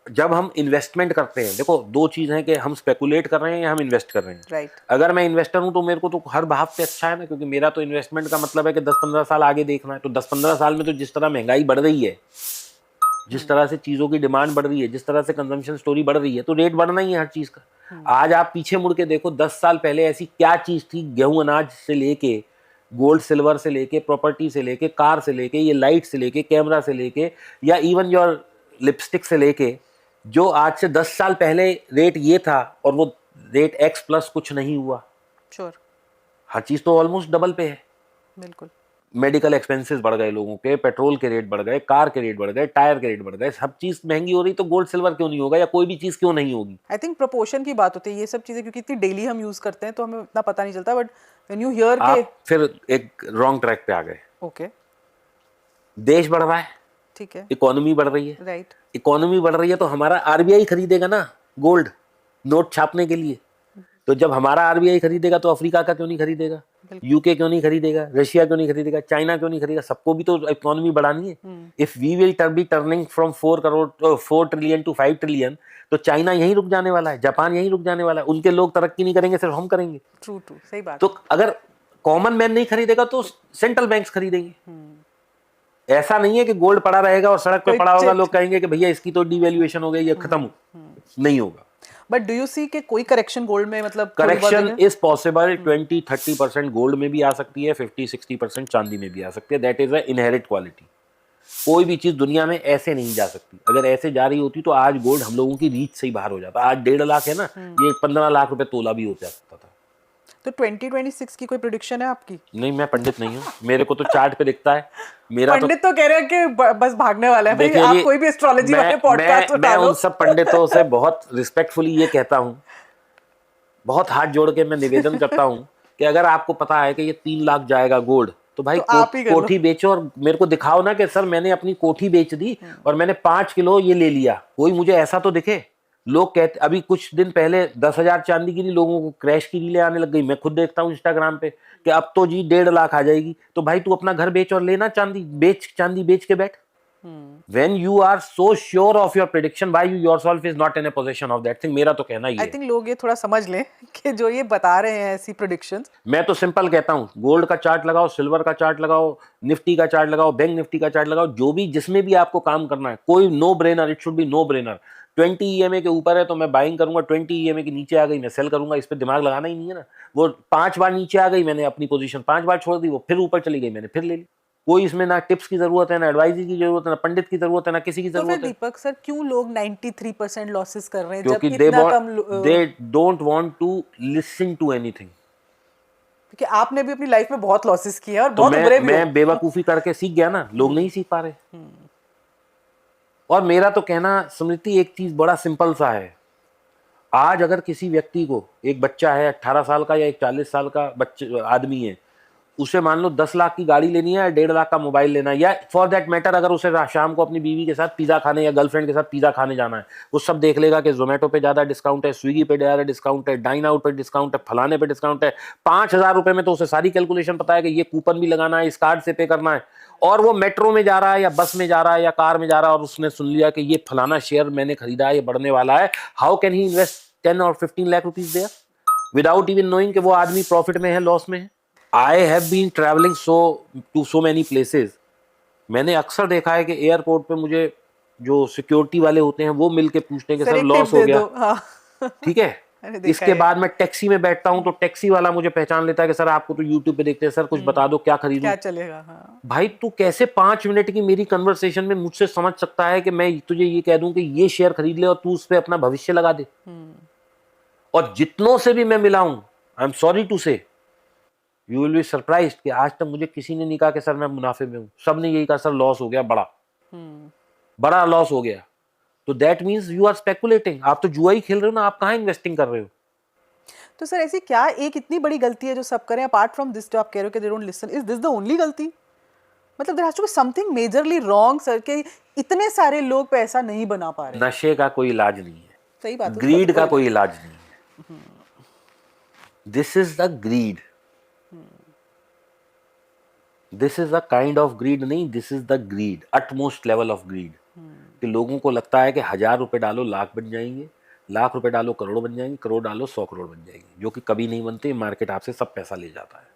जब हम इन्वेस्टमेंट करते हैं, देखो दो चीज है कि हम स्पेकुलेट कर रहे हैं या हम इन्वेस्ट कर रहे हैं। राइट। अगर मैं इन्वेस्टर हूं तो मेरे को तो हर भाव पे अच्छा है ना, क्योंकि मेरा तो इन्वेस्टमेंट का मतलब है कि 10-15 साल आगे देखना है। तो 10-15 साल में तो जिस तरह महंगाई बढ़ रही है, जिस तरह से चीजों की डिमांड बढ़ रही है, जिस तरह से कंजम्पशन स्टोरी बढ़ रही है, तो रेट बढ़ना ही है हर चीज का। आज आप पीछे मुड़ के देखो 10 साल पहले ऐसी क्या चीज थी, गेहूं अनाज से लेके गोल्ड सिल्वर से लेके प्रॉपर्टी से लेके कार से लेके ये लाइट से लेके कैमरा से लेके या इवन योर लिपस्टिक से लेके, जो आज से 10 साल पहले रेट ये था और वो रेट एक्स प्लस कुछ नहीं हुआ। श्योर। हर चीज तो ऑलमोस्ट डबल पे है। बिल्कुल। मेडिकल एक्सपेंसेस बढ़ गए लोगों के, पेट्रोल के रेट बढ़ गए, कार के रेट बढ़ गए, टायर के रेट बढ़ गए, सब चीज महंगी हो रही, तो गोल्ड सिल्वर क्यों नहीं होगा या कोई भी चीज क्यों नहीं होगी? आई थिंक प्रोपोर्शन की बात होती है ये सब चीजें, क्योंकि इतनी डेली हम यूज करते हैं तो हमें इतना पता नहीं चलता, बट व्हेन यू हियर के आप फिर एक रॉन्ग ट्रैक पे आ गए। ओके। देश बढ़ रहा है, ठीक है। इकोनॉमी बढ़ रही है, राइट। इकोनॉमी बढ़ रही है तो हमारा आरबीआई खरीदेगा ना गोल्ड, नोट छापने के लिए। तो जब हमारा आरबीआई खरीदेगा तो अफ्रीका का क्यों नहीं खरीदेगा, यूके क्यों नहीं खरीदेगा, रशिया क्यों नहीं खरीदेगा, चाइना क्यों नहीं खरीदेगा? सबको भी तो इकोनॉमी बढ़ानी है। If we will be turning from 4 trillion to 5 trillion, तो चाइना यहीं रुक जाने वाला है, जापान यहीं रुक जाने वाला है। उनके लोग तरक्की नहीं करेंगे, सिर्फ हम करेंगे। ट्रू ट्रू, सही बात। तो अगर कॉमन मैन नहीं खरीदेगा तो सेंट्रल बैंक्स खरीदेंगे। ऐसा नहीं है कि गोल्ड पड़ा रहेगा और सड़क पे पड़ा होगा, लोग कहेंगे कि भैया इसकी तो डिवैल्यूएशन हो गई, ये खत्म हो, नहीं होगा। बट डू यू सी कि कोई करेक्शन गोल्ड में, मतलब करेक्शन इज पॉसिबल, 20-30% गोल्ड में भी आ सकती है, 50-60% चांदी में भी आ सकती है। That is a inherit quality. कोई भी चीज दुनिया में ऐसे नहीं जा सकती। अगर ऐसे जा रही होती तो आज गोल्ड हम लोगों की रीच से ही बाहर हो जाता। आज 1.5 लाख है ना, ये 15 लाख रुपए तोला भी हो सकता था। तो 2026 की कोई प्रेडिक्शन है आपकी? नहीं, मैं पंडित नहीं हूँ, मेरे को तो चार्ट पे दिखता है। मेरा पंडित तो कह रहे हैं कि बस भागने वाला है। देखिए, आप कोई भी एस्ट्रोलॉजी वाले पॉडकास्ट उठा लो। मैं उन सब पंडितों से बहुत रिस्पेक्टफुली ये कहता हूँ, बहुत हाथ जोड़ के मैं निवेदन करता हूँ कि अगर आपको पता है कि ये 3 लाख जाएगा गोल्ड, तो भाई कोठी बेचो और मेरे को दिखाओ ना कि सर मैंने अपनी कोठी बेच दी और मैंने 5 किलो ये ले लिया। कोई मुझे ऐसा तो दिखे। लोग कहते, अभी कुछ दिन पहले 10,000 चांदी की लोगों को क्रैश की रीलें आने लग गई। मैं खुद देखता हूँ इंस्टाग्राम पे कि अब तो जी 1.5 लाख आ जाएगी। तो भाई तू अपना घर बेच और लेना चांदी बेच के बैठ। When you are so sure of your prediction, why you yourself is not in a possession of that thing? मेरा तो कहना ही है। I think लोग ये थोड़ा समझ लें कि जो ये बता रहे हैं ऐसी प्रेडिक्शंस। मैं तो सिंपल कहता हूँ, गोल्ड का चार्ट लगाओ, सिल्वर का चार्ट लगाओ, निफ्टी का चार्ट लगाओ, बैंक निफ्टी का चार्ट लगाओ, जो भी जिसमें भी आपको काम करना है, कोई no brainer, it should be no brainer. 20 EMA के ऊपर है तो मैं बाइंग करूंगा, 20 EMA के नीचे आ गई मैं सेल करूंगा। इस पर दिमाग लगाना ही नहीं है ना। वो 5 बार नीचे आ गई, मैंने अपनी पोजीशन 5 बार छोड़ दी, वो फिर ऊपर चली गई, मैंने फिर ले ली। कोई इसमें ना टिप्स की जरूरत है, ना एडवाइजरी की जरूरत है, ना पंडित की जरूरत है, ना किसी की जरूरत है। दीपक सर, क्यों लोग 93% लॉसेस कर रहे हैं क्योंकि जब इतना कम they don't want to listen to anything. क्योंकि आपने भी अपनी लाइफ में बहुत लॉसेस किए और तो बहुत उभरे भी हो। मैं बेवकूफी करके सीख गया ना, लोग नहीं सीख पा रहे। और मेरा तो कहना स्मृति एक चीज बड़ा सिंपल सा है। आज अगर किसी व्यक्ति को, एक बच्चा है 18 साल का या एक 40 साल का बच्चे आदमी है, उसे मान लो 10 लाख की गाड़ी लेनी है या 1.5 लाख का मोबाइल लेना है, या फॉर दैट मैटर अगर उसे शाम को अपनी बीवी के साथ पिज्जा खाने या गर्लफ्रेंड के साथ पिज्जा खाने जाना है, वो सब देख लेगा कि जोमेटो पे ज्यादा डिस्काउंट है, स्विगी पे ज्यादा डिस्काउंट है, डाइन आउट पे डिस्काउंट है, फलाने पे डिस्काउंट है। 5,000 रुपए में तो उसे सारी कैलकुलेशन पता है कि ये कूपन भी लगाना है, इस कार्ड से पे करना है। और वो मेट्रो में जा रहा है या बस में जा रहा है या कार में जा रहा है और उसने सुन लिया कि ये फलाना शेयर मैंने खरीदा है, ये बढ़ने वाला है। हाउ कैन ही इन्वेस्ट 10 और 15 lakh rupees there without even knowing कि वो आदमी प्रॉफिट में है, लॉस में है? I have been traveling to so many places. मैंने अक्सर देखा है कि एयरपोर्ट पे मुझे जो सिक्योरिटी वाले होते हैं वो मिलके पूछते हैं कि सर लॉस हो गया। हाँ। ठीक है। इसके बाद मैं टैक्सी में बैठता हूं तो टैक्सी वाला मुझे पहचान लेता है कि सर आपको तो यूट्यूब पे देखते हैं, सर कुछ बता दो क्या खरीदूं, क्या चलेगा। हाँ। भाई तू कैसे 5 मिनट की मेरी कन्वर्सेशन में मुझसे समझ सकता है कि मैं तुझे ये कह दूं कि ये शेयर खरीद ले और तू उस पर अपना भविष्य लगा दे। और जितनों से भी मैं मिला हूं, आई एम सॉरी टू से, यू विल बी सरप्राइज्ड कि आज तक मुझे किसी ने नहीं कहा कि सर मैं मुनाफे में हूं। सब ने यही कहा सर लॉस हो गया, बड़ा लॉस हो गया। तो that means you are speculating. आप तो जुआ ही खेल रहे हो ना, आप कहां इन्वेस्टिंग कर रहे हो? तो सर ऐसी क्या एक इतनी बड़ी गलती है जो सब करें अपार्ट फ्रॉम दिस, जो आप कह रहे हो कि they don't listen, is this the only गलती? मतलब there has to be something majorly wrong sir कि इतने सारे लोग पैसा नहीं बना पा रहे। नशे का कोई इलाज नहीं है, सही बात है, ग्रीड का कोई इलाज नहीं है। This is the greed, this is a kind of greed नहीं, this is the greed, utmost level of greed. कि लोगों को लगता है कि 1000 रुपए डालो लाख बन जाएंगे, लाख रुपए डालो करोड़ बन जाएंगे, करोड़ डालो 100 करोड़ बन जाएंगे, जो कि कभी नहीं बनते। मार्केट आपसे सब पैसा ले जाता है।